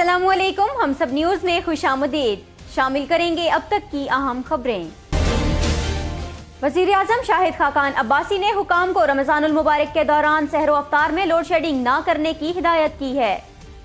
अस्सलाम वालेकुम। हम सब न्यूज़ में खुशामदीद। शामिल करेंगे अब तक की अहम खबरें। वज़ीर आज़म शाहिद खाकान अब्बासी ने हुकाम को रमज़ानुल मुबारक के दौरान सहरो अफ्तार में लोड शेडिंग न करने की हिदायत की है।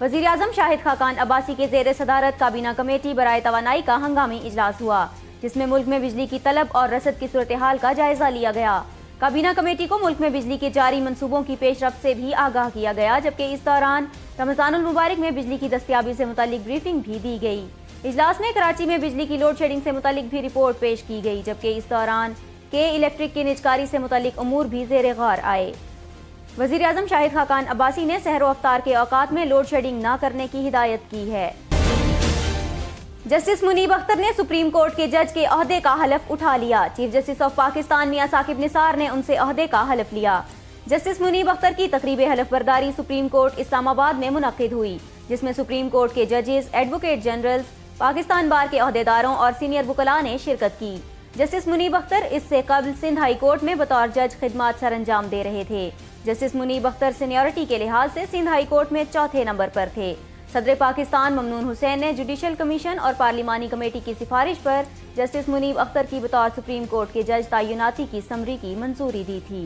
वज़ीर आज़म शाहिद खाकान अब्बासी के ज़ेर सदारत काबीना कमेटी बराए तवानाई का हंगामी इजलास हुआ, जिसमें मुल्क में बिजली की तलब और रसद की सूरत हाल का जायजा लिया गया। काबीना कमेटी को मुल्क में बिजली के जारी मंसूबों की पेशरफ्त से भी आगाह किया गया, जबकि इस दौरान रमज़ानुल मुबारक में बिजली की दस्तयाबी से मुतालिक ब्रीफिंग भी दी गई। इजलास में कराची में बिजली की लोड शेडिंग से मुतालिक भी रिपोर्ट पेश की गई, जबकि इस दौरान के इलेक्ट्रिक की निजकारी से मुतालिक उमूर भी ज़ेर गौर आए। वज़ीर आज़म शाहिद खाकान अब्बासी ने सहरो अफ्तार के औकात में लोड शेडिंग न करने की हिदायत की है। जस्टिस मुनीब अख्तर ने सुप्रीम कोर्ट के जज के ओहदे का हलफ उठा लिया। चीफ जस्टिस ऑफ पाकिस्तान मियां साकिब निसार ने उनसे ओहदे का हलफ लिया। जस्टिस मुनीब अख्तर की तकरीब हलफ बर्दारी सुप्रीम कोर्ट इस्लामाबाद में मुनक्किद हुई, जिसमें सुप्रीम कोर्ट के जजेस, एडवोकेट जनरल्स, पाकिस्तान बार के ओहदेदारों और सीनियर वकला ने शिरकत की। जस्टिस मुनीब अख्तर इससे कबल सिंध हाई कोर्ट में बतौर जज खिदमत सर अंजाम दे रहे थे। जस्टिस मुनीब अख्तर सीनियरिटी के लिहाज से सिंध हाई कोर्ट में चौथे नंबर पर थे। सदर पाकिस्तान ममनून हुसैन ने जुडिशल कमीशन और पार्लिमानी कमेटी की सिफारिश पर जस्टिस मुनीब अख्तर की बतौर सुप्रीम कोर्ट के जज तयनाती की समरी की मंजूरी दी थी।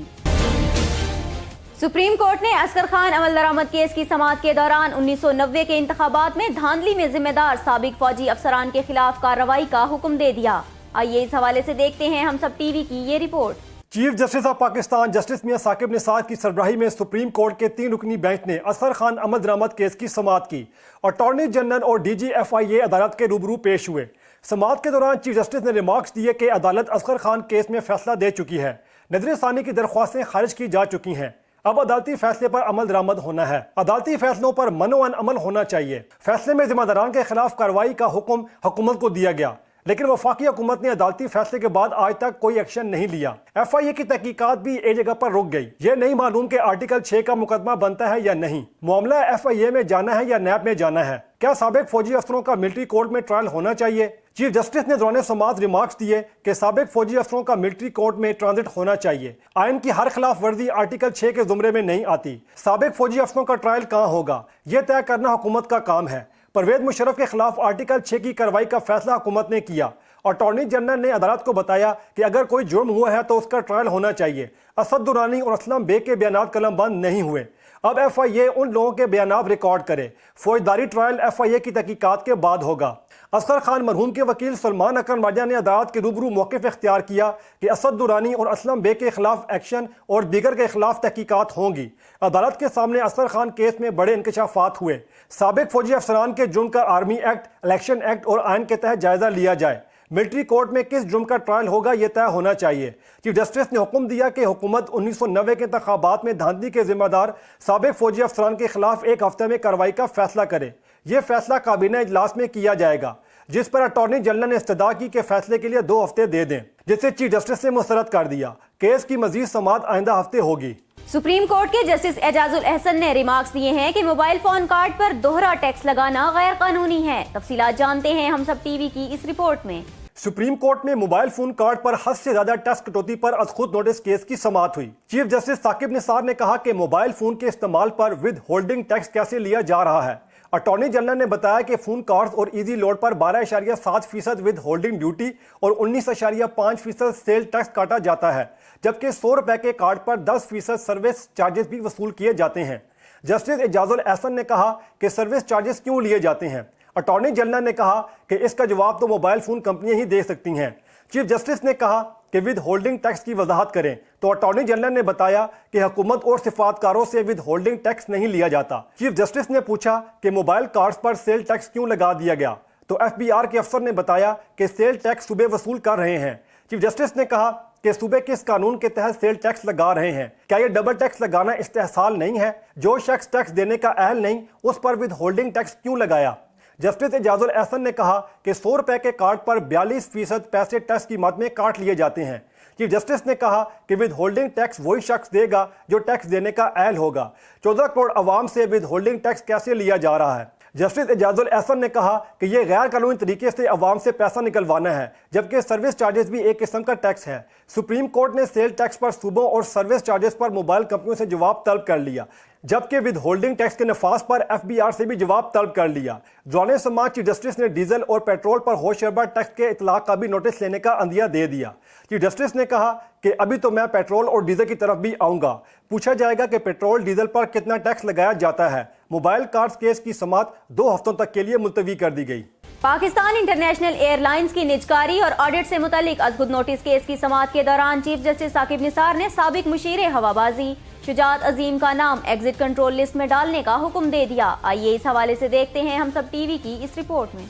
सुप्रीम कोर्ट ने असगर खान अमल दरामद केस की समाअत के दौरान 1990 के इंतखाबात में धांधली में जिम्मेदार साबिक फौजी अफसरान के खिलाफ कार्रवाई का हुक्म दे दिया। आइए इस हवाले से देखते हैं हम सब टीवी की ये report. Chief justice of Pakistan justice Mian Saqib Nisar की सरबराही में सुप्रीम कोर्ट के 3 रुकनी बेंच ने असगर खान अमल दरामद केस की समाअत की। अटॉर्नी जनरल और DG FIA अदालत के रूबरू पेश हुए। समाअत के दौरान चीफ जस्टिस ने रिमार्क्स दिए कि अदालत असगर खान केस में फैसला दे चुकी है, नजरसानी की दरख्वास्तें खारिज की जा चुकी हैं। अब अदालती फैसले पर अमल दरामद होना है। अदालती फैसलों पर मनोअन अमल होना चाहिए। फैसले में जिम्मेदारान के खिलाफ कार्रवाई का हुक्म हुकूमत को दिया गया, लेकिन वफाकी हुकूमत ने अदालती फैसले के बाद आज तक कोई एक्शन नहीं लिया। FIA की तहकीकात भी एक जगह पर रुक गई। ये नहीं मालूम कि आर्टिकल 6 का मुकदमा बनता है या नहीं। मामला FIA में जाना है या नैब में जाना है। क्या साबिक फौजी अफसरों का मिलिट्री कोर्ट में ट्रायल होना चाहिए? चीफ जस्टिस ने दौरान समाअत रिमार्क्स दिए कि साबिक फौजी अफसरों का मिलिट्री कोर्ट में ट्रांजिट होना चाहिए। आइन की हर खिलाफ वर्जी आर्टिकल 6 के जुमरे में नहीं आती। साबिक फौजी अफसरों का ट्रायल कहाँ होगा, यह तय करना हुकूमत का काम है। परवेज मुशर्रफ के खिलाफ आर्टिकल 6 की कार्रवाई का फैसला हुकूमत ने किया। अटॉर्नी जनरल ने अदालत को बताया कि अगर कोई जुर्म हुआ है तो उसका ट्रायल होना चाहिए। असद दुरानी और असलम बेग के बयान कलमबंद नहीं हुए। अब FIA उन लोगों के बयान रिकॉर्ड करे। फौजदारी ट्रायल FIA की तहकीकात के बाद होगा। असगर खान मरहूम के वकील सलमान अकरम राजा ने अदालत के रूबरू मौक़िफ़ इख्तियार किया कि असद दुरानी और असलम बेग के खिलाफ एक्शन और दीगर के खिलाफ तहकीकात होंगी। अदालत के सामने असगर खान केस में बड़े इंकशाफात हुए। साबिक फौजी अफसरान के जुर्म का आर्मी एक्ट, इलेक्शन एक्ट और आइन के तहत जायजा लिया जाए। मिलिट्री कोर्ट में किस जुर्म का ट्रायल होगा यह तय होना चाहिए। चीफ जस्टिस ने हुक्म दिया कि हुकूमत 1990 के इंतखाबात में धांधली के जिम्मेदार साबिक फौजी अफसरान के खिलाफ 1 हफ्ते में कार्रवाई का फैसला करे। यह फैसला काबीना इजलास में किया जाएगा, जिस पर अटॉर्नी जनरल ने इस्तदा की कि फैसले के लिए 2 हफ्ते दे दें, जिसे चीफ जस्टिस ने मुस्तरद कर दिया। केस की मजीद समाअत आइंदा हफ्ते होगी। सुप्रीम कोर्ट के जस्टिस एजाजुल एहसन ने रिमार्क्स दिए हैं कि मोबाइल फोन कार्ड पर दोहरा टैक्स लगाना गैर कानूनी है। तफसीलात जानते हैं हम सब टीवी की इस रिपोर्ट में। सुप्रीम कोर्ट में मोबाइल फोन कार्ड पर हद से ज्यादा टैक्स कटौती पर अज खुद नोटिस केस की समाअत हुई। चीफ जस्टिस साकिब निसार ने कहा कि मोबाइल फोन के इस्तेमाल पर विद होल्डिंग टैक्स कैसे लिया जा रहा है। अटॉर्नी जनरल ने बताया कि फोन कार्ड्स और इजी लोड पर 12.7% विद होल्डिंग ड्यूटी और 19.5% सेल टैक्स काटा जाता है, जबकि 100 रुपए के कार्ड पर 10% सर्विस चार्जेस भी वसूल किए जाते हैं। जस्टिस एजाजुल एहसन ने कहा कि सर्विस चार्जेस क्यों लिए जाते हैं। अटॉर्नी जनरल ने कहा कि इसका जवाब तो मोबाइल फोन कंपनियां ही दे सकती हैं। चीफ जस्टिस ने कहा कि विद होल्डिंग टैक्स की वजाहत करें, तो अटॉर्नी जनरल ने बताया कि हुकूमत और सिफातकारों से विद होल्डिंग टैक्स नहीं लिया जाता। चीफ जस्टिस ने पूछा कि मोबाइल कार्ड्स पर सेल टैक्स क्यों लगा दिया गया, तो FBR के अफसर ने बताया कि सेल टैक्स सूबे वसूल कर रहे हैं। चीफ जस्टिस ने कहा कि सूबे किस कानून के तहत सेल टैक्स लगा रहे हैं, क्या यह डबल टैक्स लगाना इस्तेहसाल नहीं है? जो शख्स टैक्स देने का अहल नहीं, उस पर विद होल्डिंग टैक्स क्यों लगाया? जस्टिस एजाजुल एहसन ने कहा कि 100 रुपए के कार्ड पर 42% पैसे टैक्स की मद में काट लिए जाते हैं। चीफ जस्टिस ने कहा कि विद होल्डिंग टैक्स वही शख्स देगा जो टैक्स देने का अहल होगा। 14 करोड़ अवाम से विद होल्डिंग टैक्स कैसे लिया जा रहा है? जस्टिस एजाजुल एहसन ने कहा कि यह गैर कानूनी तरीके से अवाम से पैसा निकलवाना है, जबकि सर्विस चार्जेस भी एक किस्म का टैक्स है। सुप्रीम कोर्ट ने सेल टैक्स पर सूबों और सर्विस चार्जेस पर मोबाइल कंपनियों से जवाब तलब कर लिया। जबकि विद होल्डिंग टैक्स के नफाज पर FBR से भी जवाब तलब कर लिया। दौरान समाअत चीफ जस्टिस ने डीजल और पेट्रोल पर होशरबा टैक्स के इतलाक का भी नोटिस लेने का अंदिया दे दिया। चीफ जस्टिस ने कहा कि अभी तो मैं पेट्रोल और डीजल की तरफ भी आऊंगा। पूछा जाएगा कि पेट्रोल डीजल पर कितना टैक्स लगाया जाता है। मोबाइल कार्ड्स केस की समाअत 2 हफ्तों तक के लिए मुलतवी कर दी गई। पाकिस्तान इंटरनेशनल एयरलाइंस की निजकारी और ऑडिट से मुतालिक अजगुद नोटिस केस की समाअत के दौरान चीफ जस्टिस साकिब निसार ने साबिक मुशीर हवाबाजी शुजात अजीम का नाम एग्जिट कंट्रोल लिस्ट में डालने का हुक्म दे दिया। आइए इस हवाले से देखते हैं हम सब टीवी की इस रिपोर्ट में।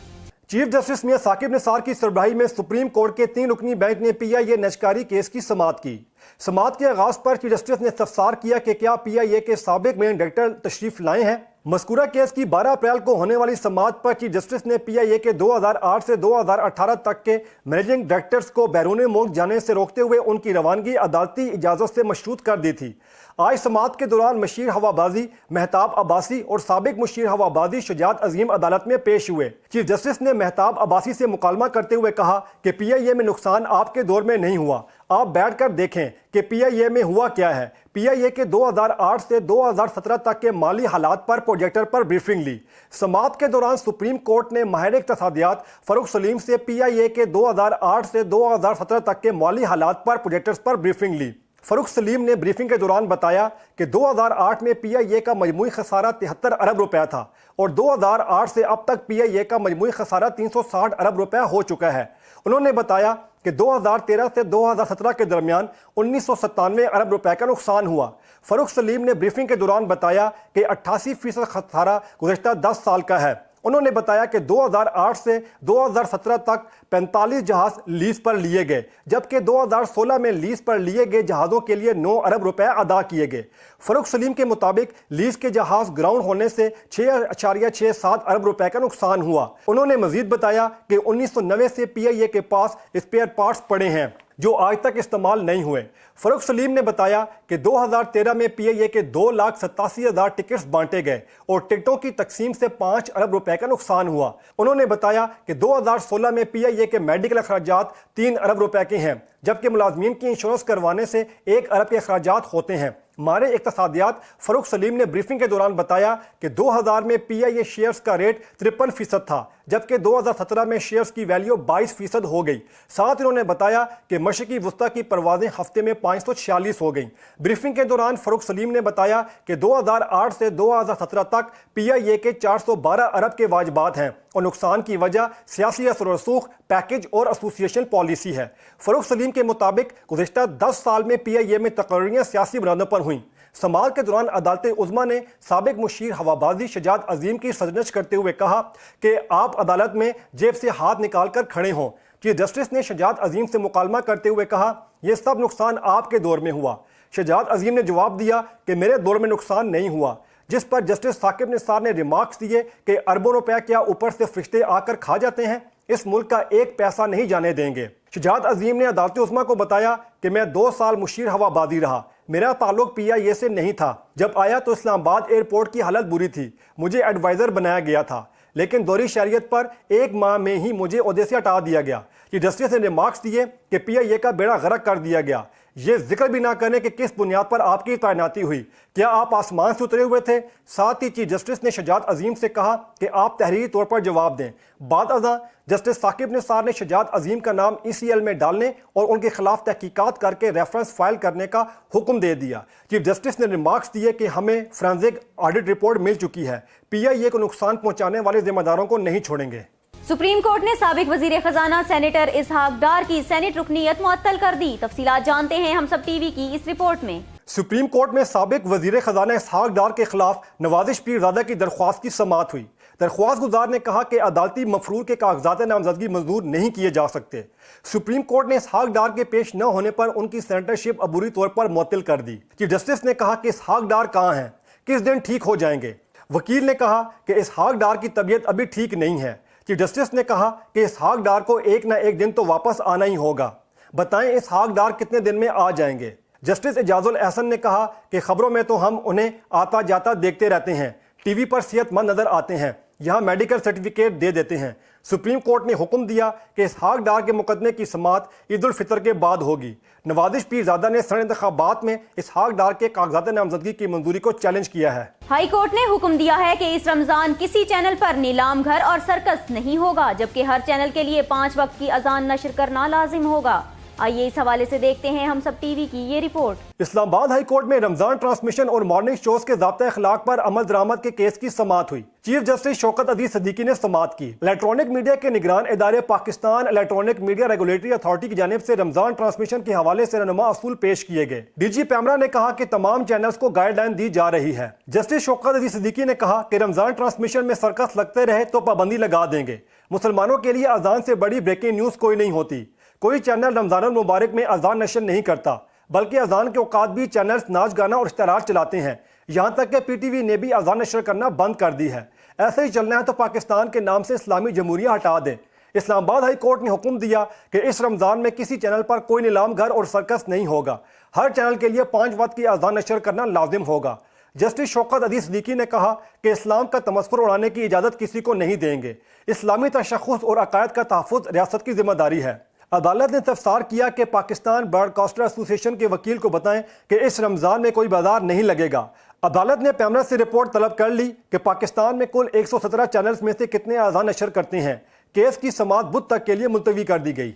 चीफ जस्टिस मियां साकिब निसार की सरबराही में सुप्रीम कोर्ट के 3 रुकनी बेंच ने PIA निजकारी केस की समाअत की। समाअत के आगाज पर चीफ जस्टिस ने इस्तफसार किया कि क्या PIA के साबिक मेन डायरेक्टर तशरीफ लाए हैं। मज़कूरा केस की 12 अप्रैल को होने वाली समाअत पर चीफ जस्टिस ने PIA के 2008 से 2018 तक के मैनेजिंग डायरेक्टर्स को बैरून मुल्क जाने से रोकते हुए उनकी रवानगी अदालती इजाज़त से मशरूत कर दी थी। आज समाअत के दौरान मशीर हवाबाजी महताब अब्बासी और साबिक मुशीर हवाबाजी शुजात अजीम अदालत में पेश हुए। चीफ जस्टिस ने महताब अब्बासी से मुकालमा करते हुए कहा कि PIA में नुकसान आपके दौर में नहीं हुआ, आप बैठकर देखें कि PIA में हुआ क्या है। PIA के 2008 से 2017 तक के माली हालात पर प्रोजेक्टर पर ब्रीफिंग ली। समाअत के दौरान सुप्रीम कोर्ट ने माहिर इक़्तिसादियात फ़रूख सलीम से PIA के 2008 से 2017 तक के माली हालात पर प्रोजेक्टर्स पर ब्रीफिंग ली। फ़रूख सलीम ने ब्रीफिंग के दौरान बताया कि 2008 में PIA का मजमूई खसारा 73 अरब रुपया था और 2008 से अब तक PIA का मजमूई खसारा 360 अरब रुपया हो चुका है। उन्होंने बताया कि 2013 से 2017 के दरमियान 1997 अरब रुपए का नुकसान हुआ। फ़रूख सलीम ने ब्रीफिंग के दौरान बताया कि 88% खसारा गुज़श्ता 10 साल का है। उन्होंने बताया कि 2008 से 2017 तक 45 जहाज लीज पर लिए गए, जबकि 2016 में लीज पर लिए गए जहाज़ों के लिए 9 अरब रुपए अदा किए गए। फ़रूख सलीम के मुताबिक लीज के जहाज ग्राउंड होने से 6.67 अरब रुपए का नुकसान हुआ। उन्होंने मजीद बताया कि 1990 से PIA के पास स्पेयर पार्ट्स पड़े हैं जो आज तक इस्तेमाल नहीं हुए। फ़रूख सलीम ने बताया कि 2013 में PIA के 2,87,000 टिकट्स बांटे गए और टिकटों की तकसीम से 5 अरब रुपए का नुकसान हुआ। उन्होंने बताया कि 2016 में PIA के मेडिकल अखराजात 3 अरब रुपए के हैं, जबकि मुलाजमीन की इंश्योरेंस करवाने से 1 अरब के अखराजात होते हैं। मारे इक़्तिसादियात फ़रूख सलीम ने ब्रीफिंग के दौरान बताया कि 2000 में PIA शेयर्स का रेट 53% था, जबकि 2017 में शेयर्स की वैल्यू 22% हो गई। साथ उन्होंने बताया कि मशरक़ी वस्ता की परवाज़ें हफ्ते में 546 हो गई। ब्रीफिंग के दौरान फ़रूख सलीम ने बताया कि 2008 से 2017 तक PIA के 412 अरब के वाजिबात हैं और नुकसान की वजह सियासी असर व रसूख, पैकेज और एसोसिएशन पॉलिसी है। फ़रूख सलीम के मुताबिक गुज़श्ता 10 साल में PIA में तकरीरें सियासी बुनियादों पर हुई। समाअत के दौरान अदालत उज़्मा ने साबिक मुशीर हवाबाजी शुजात अजीम की सरजनश करते हुए कहा कि आप अदालत में जेब से हाथ निकाल कर खड़े हों। चीफ जस्टिस ने शुजात अजीम से मुकालमा करते हुए कहा, यह सब नुकसान आपके दौर में हुआ। शुजात अजीम ने जवाब दिया कि मेरे दौर में नुकसान नहीं हुआ, जिस पर जस्टिस साकिब निसार ने रिमार्क्स दिए कि अरबों रुपए क्या ऊपर से फरिश्ते आकर खा जाते हैं, इस मुल्क का 1 पैसा नहीं जाने देंगे। शुजात अजीम ने अदालत उज़्मा को बताया कि मैं 2 साल मुशीर हवाबाजी रहा, मेरा ताल्लुक PIA से नहीं था। जब आया तो इस्लामाबाद एयरपोर्ट की हालत बुरी थी, मुझे एडवाइज़र बनाया गया था, लेकिन दौरी शरीयत पर 1 माह में ही मुझे ओहदे से हटा दिया गया। चीफ जस्टिस ने रिमार्क्स दिए कि PIA का बेड़ा गर्क कर दिया गया। ये जिक्र भी ना करने कि किस बुनियाद पर आपकी तैनाती हुई, क्या आप आसमान से उतरे हुए थे। साथ ही चीफ जस्टिस ने शुजात अजीम से कहा कि आप तहरीरी तौर पर जवाब दें। बाद अज़ां जस्टिस साकिब निसार ने शुजात अजीम का नाम ECL में डालने और उनके खिलाफ तहकीकात करके रेफरेंस फाइल करने का हुक्म दे दिया। चीफ जस्टिस ने रिमार्क्स दिए कि हमें फोरेंसिक ऑडिट रिपोर्ट मिल चुकी है, PIA को नुकसान पहुंचाने वाले जिम्मेदारों को नहीं छोड़ेंगे। सुप्रीम कोर्ट ने साबिक वजीर खजाना सेनेटर इसहाक डार की सेनेट रुकनीयत मुअत्तल कर दी। तफसीलात जानते हैं हम सब टीवी की इस रिपोर्ट में। सुप्रीम कोर्ट में साबिक वजीर खजाना इसहाक डार के खिलाफ नवाजिश पीरजादा की दरख्वास्त की समाअत हुई। दरख्वास्त गुजार ने कहा कि अदालती मफरूर के कागजात नामजदगी मंजूर नहीं किए जा सकते। सुप्रीम कोर्ट ने इसहाक डार के पेश न होने पर उनकी सेनेटरशिप अबूरी तौर पर मुअत्तल कर दी। चीफ जस्टिस ने कहा कि इसहाक डार कहाँ हैं, किस दिन ठीक हो जाएंगे। वकील ने कहा कि इसहाक डार की तबीयत अभी ठीक नहीं है। चीफ जस्टिस ने कहा कि इसहाक डार को एक न एक दिन तो वापस आना ही होगा, बताएं इसहाक डार कितने दिन में आ जाएंगे। जस्टिस एजाजुल एहसन ने कहा कि खबरों में तो हम उन्हें आता जाता देखते रहते हैं, टीवी पर सेहतमंद नजर आते हैं, यहाँ मेडिकल सर्टिफिकेट दे देते हैं। सुप्रीम कोर्ट ने हुक्म दिया कि इसहाक डार के मुकदमे की समाअत ईद उल फितर के बाद होगी। नवाजिश पीरजादा ने सनद इंतखाबात में इसहाक डार के कागजात नामजदगी की मंजूरी को चैलेंज किया है। हाई कोर्ट ने हुक्म दिया है कि इस रमजान किसी चैनल पर नीलाम घर और सर्कस नहीं होगा, जबकि हर चैनल के लिए 5 वक्त की अजान नशर करना लाजिम होगा। आइए इस हवाले से देखते हैं हम सब टीवी की ये रिपोर्ट। इस्लामाबाद हाई कोर्ट में रमजान ट्रांसमिशन और मॉर्निंग शोज के ज़ाब्ता अखलाक पर अमल दरामद के केस की समाअत हुई। चीफ जस्टिस शौकत अजीज सिद्दीकी ने समाअत की। इलेक्ट्रॉनिक मीडिया के निगरान इदारे Pakistan electronic media regulatory authority की जानिब से रमजान ट्रांसमिशन के हवाले से रहनुमा असूल पेश किए गए। डीजी पैमरा ने कहा कि तमाम चैनल्स को गाइडलाइन दी जा रही है। जस्टिस शौकत अजीज सिद्दीकी ने कहा कि रमजान ट्रांसमिशन में सर्कस लगते रहे तो पाबंदी लगा देंगे। मुसलमानों के लिए अजान से बड़ी ब्रेकिंग न्यूज कोई नहीं होती। कोई चैनल रमजान मुबारक में अजान नशर नहीं करता, बल्कि अजान के औकात भी चैनल्स नाच गाना और इश्तहारात चलाते हैं। यहाँ तक कि पीटीवी ने भी अजान नशर करना बंद कर दी है। ऐसे ही चलना है तो पाकिस्तान के नाम से इस्लामी जमहूरिया हटा दें। इस्लामाबाद हाई कोर्ट ने हुक्म दिया कि इस रमजान में किसी चैनल पर कोई नीलाम घर और सर्कस नहीं होगा। हर चैनल के लिए 5 वक्त की अजान नशर करना लाजिम होगा। जस्टिस शौकत अजीज सिद्दीकी ने कहा कि इस्लाम का तमस्कुर उड़ाने की इजाज़त किसी को नहीं देंगे। इस्लामी तशख़्ख़ुस और अकायद का तहफ़्फ़ुज़ रियासत की जिम्मेदारी है। अदालत ने इस्तफसार किया कि पाकिस्तान ब्रॉडकास्टर एसोसिएशन के वकील को बताएं कि इस रमजान में कोई बाजार नहीं लगेगा। अदालत ने पैमरा से रिपोर्ट तलब कर ली कि पाकिस्तान में कुल 117 चैनल्स में से कितने अजान नशर करते हैं। केस की समाअत बुध तक के लिए मुलतवी कर दी गई।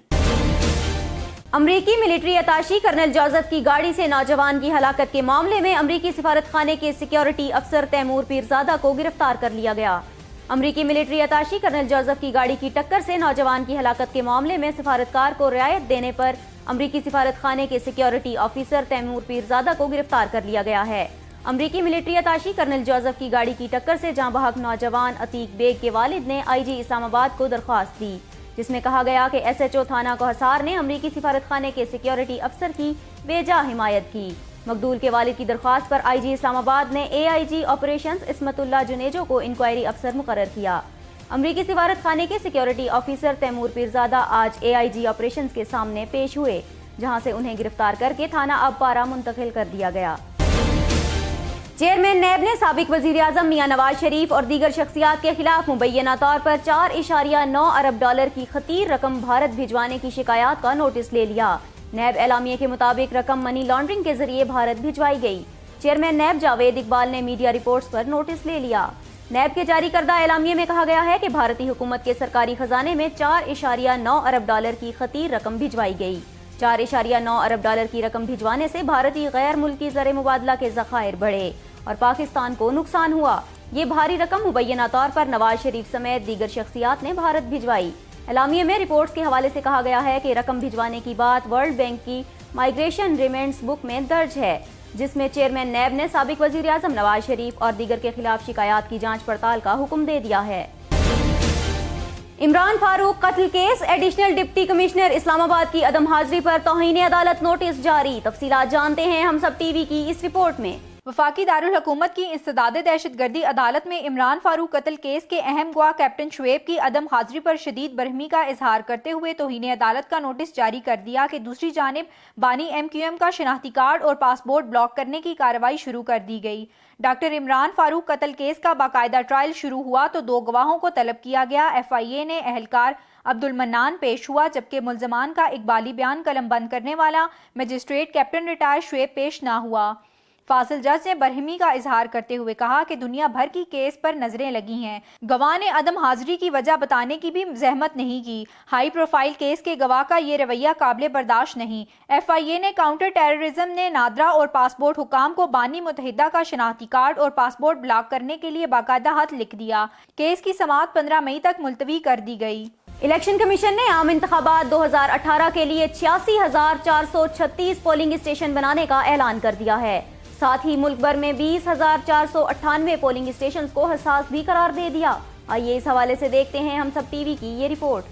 अमरीकी मिलिट्री अताशी कर्नल जोसेफ की गाड़ी से नौजवान की हलाकत के मामले में अमरीकी सिफारत खाने के सिक्योरिटी अफसर तैमूर पीरजादा को गिरफ्तार कर लिया गया। अमरीकी मिलिट्री अताशी कर्नल जोसेफ की गाड़ी की टक्कर से नौजवान की हलाकत के मामले में सिफारतकार को रियायत देने पर अमरीकी सिफारत खाने के सिक्योरिटी ऑफिसर तैमूर पीरजादा को गिरफ्तार कर लिया गया है। अमरीकी मिलिट्री अताशी कर्नल जोसेफ की गाड़ी की टक्कर से जाँ बहक नौजवान अतीक बेग के वालिद ने IG इस्लामाबाद को दरख्वास्त दी, जिसमें कहा गया कि SHO थाना कोहसार ने अमरीकी सिफारत खाने के सिक्योरिटी अफसर की बेजा हिमायत की। मकदूल के वालिद की दरख्वास्त पर IG इस्लामाबाद ने AIG ऑपरेशंस इस्मतुल्लाह जुनेजो को इंक्वायरी अफसर मुकर्रर किया। अमरीकी सिफारत खाने के सिक्योरिटी ऑफिसर तैमूर पीरजादा आज AIG ऑपरेशंस के सामने पेश हुए, जहां से उन्हें गिरफ्तार करके थाना अबपारा मुंतकिल कर दिया गया। चेयरमैन नैब ने साबिक वजीर आजम मियां नवाज शरीफ और दीगर शख्सियात के खिलाफ मुबैना तौर पर 4.9 अरब डॉलर की खतीर रकम भारत भिजवाने की शिकायत का नोटिस ले लिया। नैब एलामिये के मुताबिक रकम मनी लॉन्ड्रिंग के जरिए भारत भिजवाई गई। चेयरमैन नैब जावेद इकबाल ने मीडिया रिपोर्ट्स पर नोटिस ले लिया। नैब के जारी करदा एलामिये में कहा गया है कि भारतीय हुकूमत के सरकारी खजाने में 4.9 अरब डॉलर की खतीर रकम भिजवाई गई। 4.9 अरब डॉलर की रकम भिजवाने से भारतीय गैर मुल्की ज़र मुबादला के ज़खायर बढ़े और पाकिस्तान को नुकसान हुआ। ये भारी रकम मुबैना तौर पर नवाज शरीफ समेत दीगर शख्सियात ने भारत भिजवाई। एलामिये में रिपोर्ट्स के हवाले से कहा गया है कि रकम भिजवाने की बात वर्ल्ड बैंक की माइग्रेशन रिमेंट्स बुक में दर्ज है, जिसमें चेयरमैन नैब ने साबिक वजीर आजम नवाज शरीफ और दीगर के खिलाफ शिकायत की जांच पड़ताल का हुक्म दे दिया है। इमरान फारूक कत्ल case, additional deputy commissioner Islamabad की अदम हाजिरी पर तौहीन अदालत नोटिस जारी। तफसीलात जानते हैं हम सब टीवी की इस रिपोर्ट में। वफाकी दारुल हुकूमत की इंसदादे दहशतगर्दी अदालत में इमरान फारूक कत्ल केस के अहम गवाह कैप्टन शुएब की अदम हाजिरी पर शदीद बरहमी का इजहार करते हुए तौहीन अदालत का नोटिस जारी कर दिया कि दूसरी जानिब बानी MQM का शनाख्ती कार्ड और पासपोर्ट ब्लॉक करने की कार्रवाई शुरू कर दी गई। डॉक्टर इमरान फारूक कत्ल केस का बाकायदा ट्रायल शुरू हुआ तो 2 गवाहों को तलब किया गया। FIA ने अहलकार अब्दुल मन्नान पेश हुआ, जबकि मुल्जमान का इकबाली बयान कलम बंद करने वाला मजिस्ट्रेट कैप्टन रिटायर शुएब पेश ना हुआ। फासिल जज ने बरहमी का इजहार करते हुए कहा कि दुनिया भर की केस पर नजरें लगी हैं। गवाह ने अदम हाजिरी की वजह बताने की भी जहमत नहीं की। हाई प्रोफाइल केस के गवाह का ये रवैया काबिल बर्दाश्त नहीं। FIA ने काउंटर टेररिज्म ने नादरा और पासपोर्ट हुकाम को बानी मुत्तहिदा का शनाख्ती कार्ड और पासपोर्ट ब्लॉक करने के लिए बाकायदा खत लिख दिया। केस की समाअत 15 मई तक मुलतवी कर दी गई। इलेक्शन कमीशन ने आम इंतखाबात 2018 के लिए 86,436 पोलिंग स्टेशन बनाने का ऐलान कर दिया है। साथ ही मुल्क भर में 20,498 पोलिंग स्टेशंस को हसास भी करार दे दिया। आइए इस हवाले से देखते हैं हम सब टीवी की ये रिपोर्ट।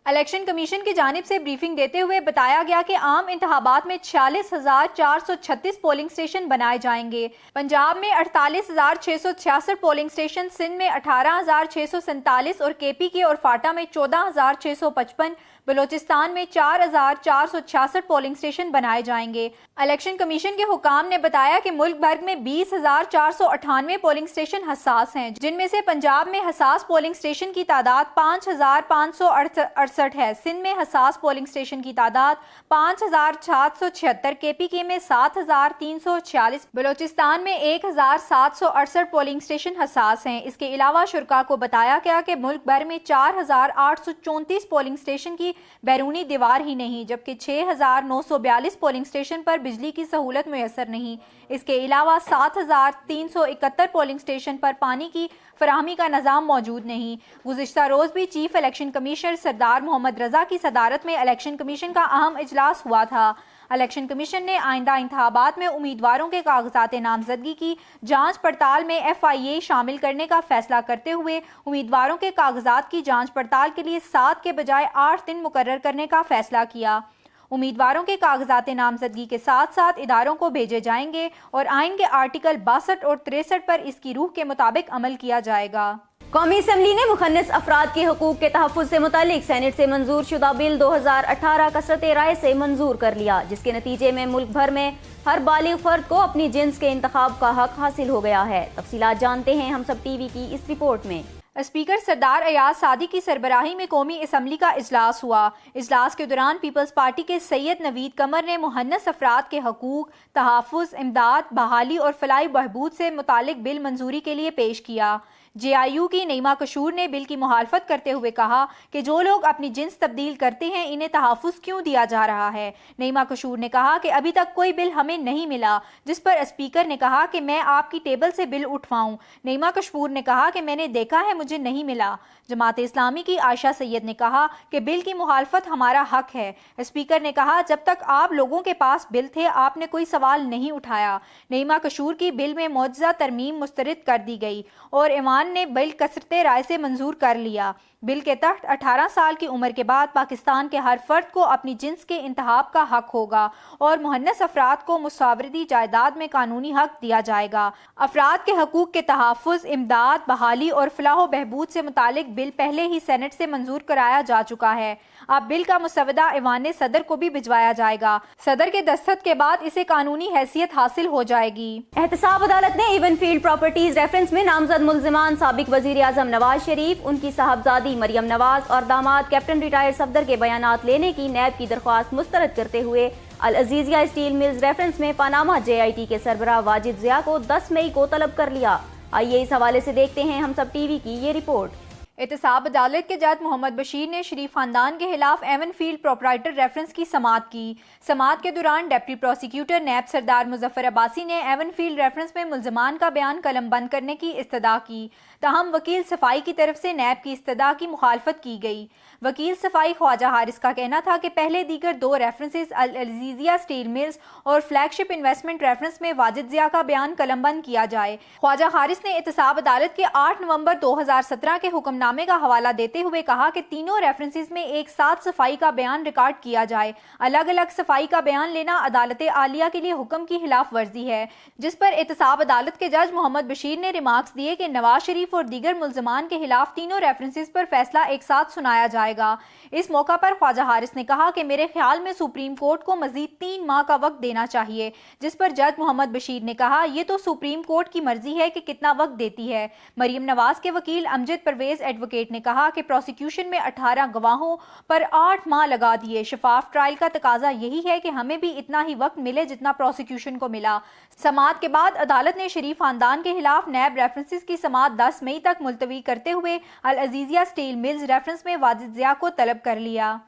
इलेक्शन कमीशन की जानिब से ब्रीफिंग देते हुए बताया गया कि आम इंतखाबात में 46,436 पोलिंग स्टेशन बनाए जाएंगे। पंजाब में 48,666 पोलिंग स्टेशन, सिंध में 18,647 और KPK और फाटा में 14,655, बलूचिस्तान में 4,466 पोलिंग स्टेशन बनाए जाएंगे। इलेक्शन कमीशन के हुकाम ने बताया कि मुल्क भर में 20,498 पोलिंग स्टेशन हसास हैं, जिनमें से पंजाब में हसास पोलिंग स्टेशन की तादाद 5,568 है। सिंध में हसास पोलिंग स्टेशन की तादाद 5,776, KPK में 7,346, बलूचिस्तान में 1,768 पोलिंग स्टेशन हसास हैं। इसके अलावा शुरका को बताया गया कि मुल्क भर में 4,834 पोलिंग स्टेशन की बैरूनी दीवार ही नहीं, जबकि 6,942 पोलिंग स्टेशन पर बिजली की सहूलत मुयसर नहीं। इसके अलावा 7,371 पोलिंग स्टेशन पर पानी की फराहमी का निज़ाम मौजूद नहीं। गुज़िश्ता रोज़ भी चीफ इलेक्शन कमिश्नर सरदार मोहम्मद रजा की सदारत में इलेक्शन कमीशन का अहम इजलास हुआ था। इलेक्शन कमीशन ने आइंदा इंतखाबात में उम्मीदवारों के कागजात नामजदगी की जांच पड़ताल में FIA शामिल करने का फैसला करते हुए उम्मीदवारों के कागजात की जांच पड़ताल के लिए 7 के बजाय 8 दिन मुकर्रर करने का फैसला किया। उम्मीदवारों के कागजात नामजदगी के साथ साथ इदारों को भेजे जाएंगे और आइन के आर्टिकल 62 और 63 पर इसकी रूह के मुताबिक अमल किया जाएगा। कौमी असम्बली ने मुखन्नस अफराद के हकूक के तहफ़्फ़ुज़ से मुतालिक सेनेट से मंजूर शुदा बिल 2018 कसरत राय से मंजूर कर लिया, जिसके नतीजे में मुल्क भर में हर बालिग फर्द को अपनी जिन्स के इंतखाब का हक हासिल हो गया है। तफसीलात जानते हैं हम सब TV की इस रिपोर्ट में। स्पीकर सरदार अयाज सादी की सरबराही में कौमी असम्बली का इजलास हुआ। इजलास के दौरान पीपल्स पार्टी के सैयद नवीद कमर ने मुहन्नस अफराद के हकूक, तहफ़्फ़ुज़, इमदाद, बहाली और फलाही बहबूद से मुतालिक बिल मंजूरी के लिए पेश किया। JIU की नईमा कशूर ने बिल की मुखालफत करते हुए कहा कि जो लोग अपनी जिन्स तब्दील करते हैं इन्हें तहफ़्फ़ुज़ क्यों दिया जा रहा है। नईमा कशूर ने कहा कि अभी तक कोई बिल हमें नहीं मिला, जिस पर स्पीकर ने कहा कि मैं आपकी टेबल से बिल उठवाऊं। नईमा कशूर ने कहा कि मैंने देखा है, मुझे नहीं मिला। जमात इस्लामी की आयशा सैयद ने कहा कि बिल की मुखालफत हमारा हक है। स्पीकर ने कहा जब तक आप लोगों के पास बिल थे आपने कोई सवाल नहीं उठाया। नईमा कशूर की बिल में मौजूदा तरमीम मुस्तरद कर दी गई और ईवान ने बिल कसरत राय से मंजूर कर लिया। बिल के तहत 18 साल की उम्र के बाद पाकिस्तान के हर फर्द को अपनी जिन्स के इंतखाब का हक होगा और मुहन्नस अफराद को मुसावरती जायदाद में कानूनी हक दिया जाएगा। अफराद के हकूक के तहफ़्फ़ुज़, इमदाद, बहाली और फलाह बहबूद से मुतालिक बिल पहले ही सेनेट से मंजूर कराया जा चुका है। अब बिल का मुसवदा ऐवान सदर को भी भिजवाया जाएगा। सदर के दस्तखत के बाद इसे कानूनी हैसियत हासिल हो जाएगी। एहतसाब अदालत ने इवन फील्ड प्रॉपर्टीज रेफरेंस में नामजद मुल्जिमान साबिक वजीर आजम नवाज शरीफ, उनकी साहबजादी मरियम नवाज और दामाद कैप्टन रिटायर्ड सफदर के बयानात लेने की नैब की दरख्वास्त मुस्तरद करते हुए अल अजीजिया स्टील मिल्स रेफरेंस में पनामा JIT के सरबराह वाजिद ज़िया को 10 मई को तलब कर लिया। आइए इस हवाले से देखते हैं हम सब TV की ये रिपोर्ट। एहतसाब अदालत के जज मोहम्मद बशीर ने शरीफ खानदान के खिलाफ एवन फील्ड प्रोपराइटर रेफरेंस की समाअत की। समाअत के दौरान डिप्टी प्रोसिक्यूटर नैब सरदार मुजफ्फर अब्बासी ने एवन फील्ड रेफरेंस में मुल्जमान का बयान कलम बंद करने की इस्तदा की। ताहम वकील सफाई की तरफ से नैब की इस्तदा की मुखालफत की गई। वकील सफाई ख्वाजा हारिस का कहना था कि पहले दीगर 2 रेफरेंसेस अल अजीजिया स्टील मिल्स और फ्लैगशिप इन्वेस्टमेंट रेफरेंस में वाजिद ज़िया का बयान कलमबंद किया जाए। ख्वाजा हारिस ने एहतसाब अदालत के 8 नवंबर 2017 के हुक्मनामे का हवाला देते हुए कहा कि तीनों रेफरेंसेस में एक साथ सफाई का बयान रिकॉर्ड किया जाए। अलग अलग सफाई का बयान लेना अदालत आलिया के लिए हुक्म की खिलाफ वर्जी है, जिस पर एहतसाब अदालत के जज मोहम्मद बशीर ने रिमार्क्स दिए कि नवाज शरीफ और दीगर मुल्जमान के खिलाफ तीनों रेफरेंसेस पर फैसला एक साथ सुनाया जाएगा। इस मौका पर ख्वाजा हारिस ने कहा कि मेरे ख्याल में सुप्रीम कोर्ट को मजीद 3 माह का वक्त देना चाहिए, जिस पर जज मोहम्मद बशीर ने कहा यह तो सुप्रीम कोर्ट की मर्जी है कि कितना वक्त देती है। मरियम नवाज के वकील अमजद परवेज एडवोकेट ने कहा कि प्रोसिक्यूशन में 18 गवाहों पर 8 माह लगा दिए। शफाफ ट्रायल का तकाजा यही है कि हमें भी इतना ही वक्त मिले जितना प्रोसिक्यूशन को मिला। समाअत के बाद अदालत ने शरीफ खानदान के खिलाफ नैब रेफरेंसेस की समाअत 10 मई तक मुलतवी करते हुए अल अजीजिया स्टील मिल्स रेफरेंस में वाजिद ज़िया को तलब कर लिया।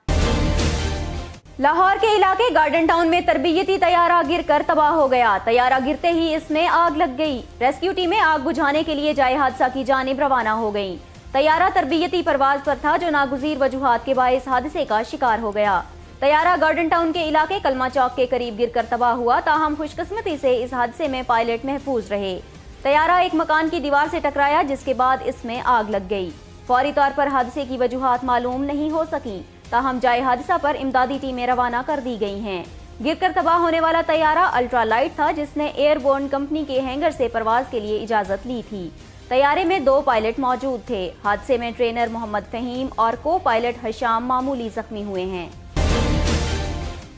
लाहौर के इलाके गार्डन टाउन में तरबियती तैयारा गिरकर तबाह हो गया। तैयारा गिरते ही इसमें आग लग गई। रेस्क्यू टीमें आग बुझाने के लिए जाए हादसा की जानिब रवाना हो गई। तैयारा तरबियती परवाज पर था जो नागुज़ीर वजूहात के बाइस हादसे का शिकार हो गया। तैयारा गार्डन टाउन के इलाके कलमा चौक के करीब गिरकर तबाह हुआ। ताहम खुशकिस्मती से इस हादसे में पायलट महफूज रहे। तैयारा एक मकान की दीवार से टकराया, जिसके बाद इसमें आग लग गई। फौरी तौर पर हादसे की वजूहात मालूम नहीं हो सकी। ताहम जाए हादसा पर इमदादी टीमें रवाना कर दी गई हैं। गिरकर तबाह होने वाला तैयारा अल्ट्रा लाइट था, जिसने एयरबोर्न कंपनी के हैंगर से परवाज के लिए इजाजत ली थी। طیارے میں 2 پائلٹ موجود تھے۔ حادثے میں ٹرینر محمد فہیم اور کو پائلٹ حشام معمولی زخمی ہوئے ہیں۔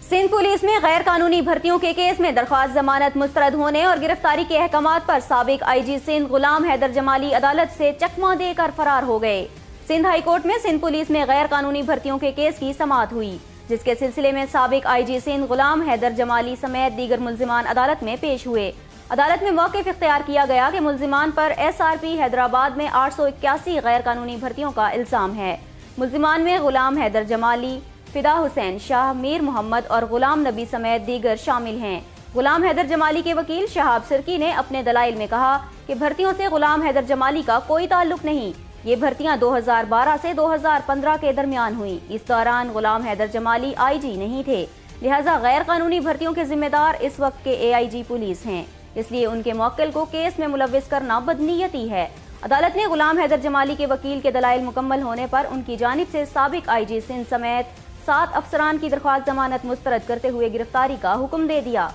سندھ پولیس میں غیر قانونی بھرتیوں کے کیس میں درخواست ضمانت مسترد ہونے اور گرفتاری کے احکامات پر سابق آئی جی سندھ غلام حیدر جمالی عدالت سے چکمہ دے کر فرار ہو گئے۔ سندھ ہائی کورٹ میں سندھ پولیس میں غیر قانونی بھرتیوں کے کیس کی سماعت ہوئی، جس کے سلسلے میں سابق آئی جی سندھ غلام حیدر جمالی سمیت دیگر ملزمان عدالت میں پیش ہوئے۔ عدالت میں موقف اختیار کیا گیا کہ ملزمان پر ایس آر پی حیدرآباد میں 881 غیر قانونی بھرتیوں کا الزام ہے۔ ملزمان میں غلام حیدر جمالی، فدا حسین شاہ، میر محمد اور غلام نبی سمیت دیگر شامل ہیں۔ غلام حیدر جمالی کے وکیل شہاب سرکی نے اپنے دلائل میں کہا کہ بھرتیوں سے غلام حیدر جمالی کا کوئی تعلق نہیں۔ یہ بھرتیاں 2012 سے 2015 کے درمیان ہوئیں۔ اس دوران غلام حیدر جمالی آئی جی نہیں تھے، لہٰذا غیر قانونی بھرتیوں کے ذمہ دار اس وقت کے اے آئی جی پولیس ہیں، اس لیے ان کے موکل کو کیس میں ملوث کرنا بدنیتی ہے۔ عدالت نے غلام حیدر جمالی کے وکیل کے دلائل مکمل ہونے پر ان کی جانب سے سابق آئی جی سندھ سمیت 7 افسران کی درخواست ضمانت مسترد کرتے ہوئے گرفتاری کا حکم دے دیا۔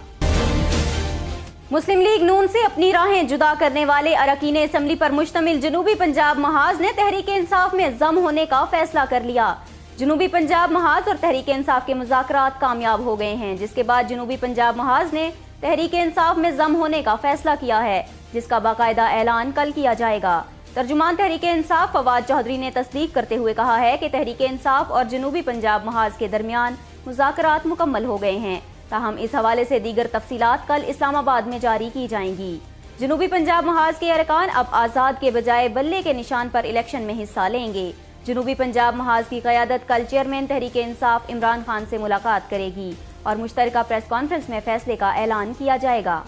مسلم لیگ نون سے اپنی راہیں جدا کرنے والے اراکین اسمبلی پر مشتمل جنوبی پنجاب محاذ نے تحریک انصاف میں ضم ہونے کا فیصلہ کر لیا۔ جنوبی پنجاب محاذ اور تحریک انصاف کے مذاکرات کامیاب ہو گئے ہیں، جس کے بعد جنوبی پنجاب محاذ نے تحریک انصاف میں ضم ہونے کا فیصلہ کیا ہے، جس کا باقاعدہ اعلان کل کیا جائے گا۔ ترجمان تحریک انصاف فواد چودھری نے تصدیق کرتے ہوئے کہا ہے کہ تحریک انصاف اور جنوبی پنجاب محاذ کے درمیان مذاکرات مکمل ہو گئے ہیں، تاہم اس حوالے سے دیگر تفصیلات کل اسلام آباد میں جاری کی جائیں گی۔ جنوبی پنجاب محاذ کے ارکان اب آزاد کے بجائے بلے کے نشان پر الیکشن میں حصہ لیں گے۔ جنوبی پنجاب محاذ کی قیادت کل چیئرمین تحریک انصاف عمران خان سے ملاقات کرے گی اور مشترکہ پریس کانفرنس میں فیصلے کا اعلان کیا جائے گا۔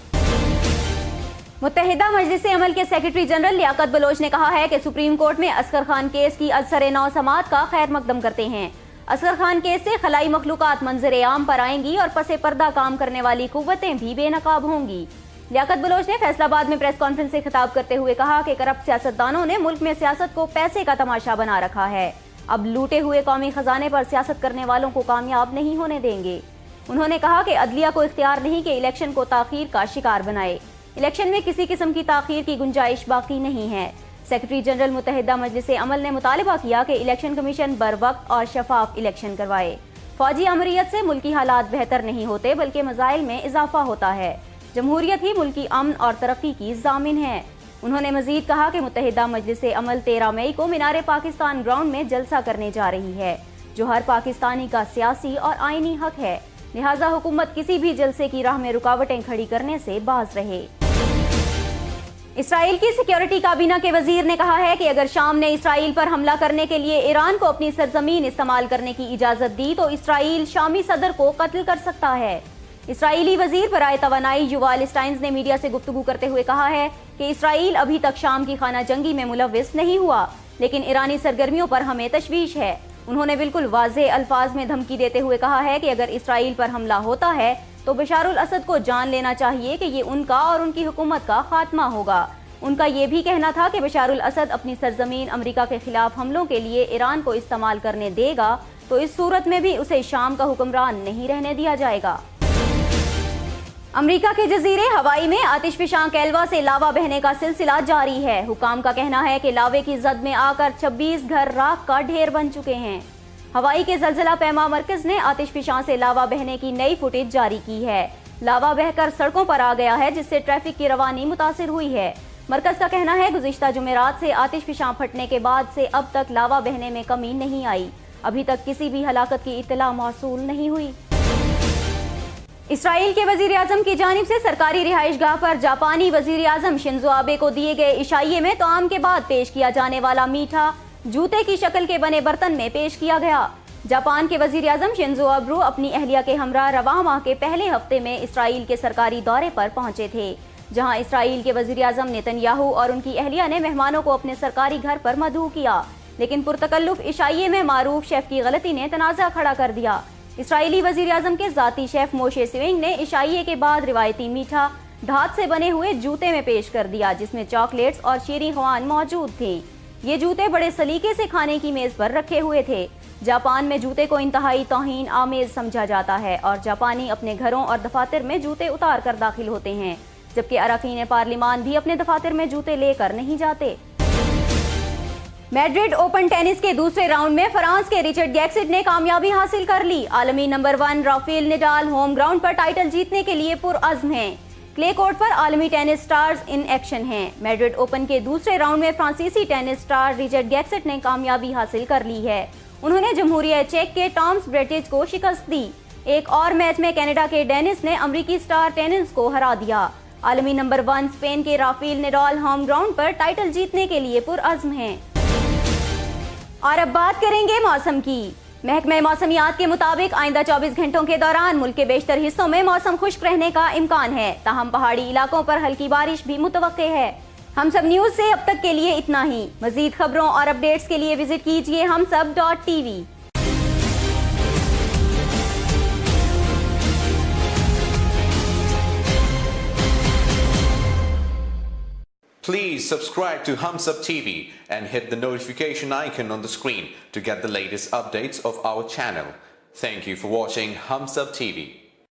متحدہ مجلس عمل کے سیکرٹری جنرل لیاقت بلوچ نے کہا ہے کہ سپریم کورٹ میں اصغر خان کیس کی ازسر نو سماعت کا خیر مقدم کرتے ہیں۔ اصغر خان کیس سے خلائی مخلوقات منظر عام پر آئیں گی اور پس پردہ کام کرنے والی قوتیں بھی بے نقاب ہوں گی۔ لیاقت بلوچ نے فیصل آباد میں پریس کانفرنس سے خطاب کرتے ہوئے کہا کہ کرپٹ سیاستدانوں نے ملک میں سیاست کو پیسے کا تماشا بنا رکھا ہے، اب لوٹے ہوئے قومی خزانے پر سیاست کرنے والوں کو کامیاب نہیں ہونے دیں گے۔ انہوں نے کہا کہ عدلیہ کو اختیار نہیں کہ الیکشن کو تاخیر کا شکار بنائے۔ الیکشن میں کسی قسم کی تاخیر کی گنجائش باقی نہیں ہے۔ سیکرٹری جنرل متحدہ مجلس عمل نے مطالبہ کیا کہ الیکشن کمیشن بر وقت اور شفاف الیکشن کروائے۔ فوجی امریت سے ملکی حالات بہتر نہیں ہوتے بلکہ مسائل میں اضافہ ہوتا ہے۔ جمہوریت ہی ملکی امن اور ترقی کی ضامن ہے۔ انہوں نے مزید کہا کہ متحدہ مجلس عمل 13 مئی کو مینار پاکستان گراؤنڈ میں جلسہ کرنے جا رہی ہے، جو ہر پاکستانی کا سیاسی اور آئینی حق ہے، لہٰذا حکومت کسی بھی جلسے کی راہ میں رکاوٹیں کھڑی کرنے سے باز رہے۔ اسرائیل کی سیکیورٹی کابینہ کے وزیر نے کہا ہے کہ اگر شام نے اسرائیل پر حملہ کرنے کے لیے ایران کو اپنی سرزمین استعمال کرنے کی اجازت دی تو اسرائیل شامی صدر کو قتل کر سکتا ہے۔ اسرائیلی وزیر برائے توانائی یووال اسٹائنز نے میڈیا سے گفتگو کرتے ہوئے کہا ہے کہ اسرائیل ابھی تک شام کی خانہ جنگی میں ملوث نہیں ہوا، لیکن ایرانی سرگرمیوں پر ہمیں تشویش ہے۔ انہوں نے بالکل واضح الفاظ میں دھمکی دیتے ہوئے کہا ہے کہ اگر اسرائیل پر حملہ ہوتا ہے تو بشار الاسد کو جان لینا چاہیے کہ یہ ان کا اور ان کی حکومت کا خاتمہ ہوگا۔ ان کا یہ بھی کہنا تھا کہ بشار الاسد اپنی سرزمین امریکہ کے خلاف حملوں کے لیے ایران کو استعمال کرنے دے گا تو اس صورت میں بھی اسے شام کا حکمران نہیں رہنے دیا جائے گا۔ امریکہ کے جزیرے ہوائی میں آتش فشاں کیلوا سے لاوا بہنے کا سلسلہ جاری ہے۔ حکام کا کہنا ہے کہ لاوے کی زد میں آ کر 26 گھر راکھ کا ڈھیر بن چکے ہیں۔ ہوائی کے زلزلہ پیما مرکز نے آتش فشاں سے لاوا بہنے کی نئی فوٹیج جاری کی ہے۔ لاوا بہہ کر سڑکوں پر آ گیا ہے، جس سے ٹریفک کی روانی متاثر ہوئی ہے۔ مرکز کا کہنا ہے گزشتہ جمعرات سے آتش فشاں پھٹنے کے بعد سے اب تک لاوا بہنے میں کمی نہیں آئی۔ ابھی تک کسی بھی ہلاکت کی اطلاع موصول نہیں ہوئی۔ اسرائیل کے وزیر اعظم کی جانب سے سرکاری رہائش گاہ پر جاپانی وزیر اعظم شنزو آبے کو دیے گئے عشائیے میں طعام کے بعد پیش کیا جانے والا میٹھا جوتے کی شکل کے بنے برتن میں پیش کیا گیا۔ جاپان کے وزیر اعظم شنزو آبے اپنی اہلیہ کے ہمراہ رواں ماہ کے پہلے ہفتے میں اسرائیل کے سرکاری دورے پر پہنچے تھے، جہاں اسرائیل کے وزیر اعظم نیتن یاہو اور ان کی اہلیہ نے مہمانوں کو اپنے سرکاری گھر پر مدعو کیا، لیکن پرتکلف عشائیے میں معروف شیف کی غلطی نے تنازع کھڑا کر دیا۔ اسرائیلی وزیر اعظم کے ذاتی شیف موشے سوینگ نے عشائیے کے بعد روایتی میٹھا دھات سے بنے ہوئے جوتے میں پیش کر دیا، جس میں چاکلیٹس اور شیریں خوان موجود تھے۔ یہ جوتے بڑے سلیقے سے کھانے کی میز پر رکھے ہوئے تھے۔ جاپان میں جوتے کو انتہائی توہین آمیز سمجھا جاتا ہے اور جاپانی اپنے گھروں اور دفاتر میں جوتے اتار کر داخل ہوتے ہیں۔ जबकि अरकान पार्लिमान भी अपने दफातर में जूते लेकर नहीं जाते। मैड्रिड ओपन टेनिस के दूसरे राउंड में फ्रांस के रिचर्ड गैक्सिट ने कामयाबी हासिल कर ली। आलमी number 1 Rafael Nadal home ground पर टाइटल जीतने के लिए पुरअज़्म हैं। क्ले कोर्ट पर आलमी टेनिस स्टार्स इन एक्शन हैं। मैड्रिड ओपन के दूसरे राउंड में फ्रांसीसी टेनिस स्टार रिचर्ड गैक्सिट ने कामयाबी हासिल कर ली है। उन्होंने जमहूरिया चेक के टॉम्स ब्रेटिज को शिकस्त दी। एक और मैच में कनाडा के डेनिस ने अमरीकी स्टार टेनिस को हरा दिया। आलमी नंबर 1 स्पेन के राफेल नडाल होम ग्राउंड पर टाइटल जीतने के लिए पुरअज़्म हैं। और अब बात करेंगे मौसम की। महकमे मौसमियात के मुताबिक आइंदा 24 घंटों के दौरान मुल्क के बेशतर हिस्सों में मौसम खुश्क रहने का इम्कान है, ताहम पहाड़ी इलाकों पर हल्की बारिश भी मुतवक्के है। हम सब न्यूज़ से अब तक के लिए इतना ही। मजीद खबरों और अपडेट्स के लिए विजिट कीजिए humsab.tv। Please subscribe to Humsab TV and hit the notification icon on the screen to get the latest updates of our channel. Thank you for watching Humsab TV.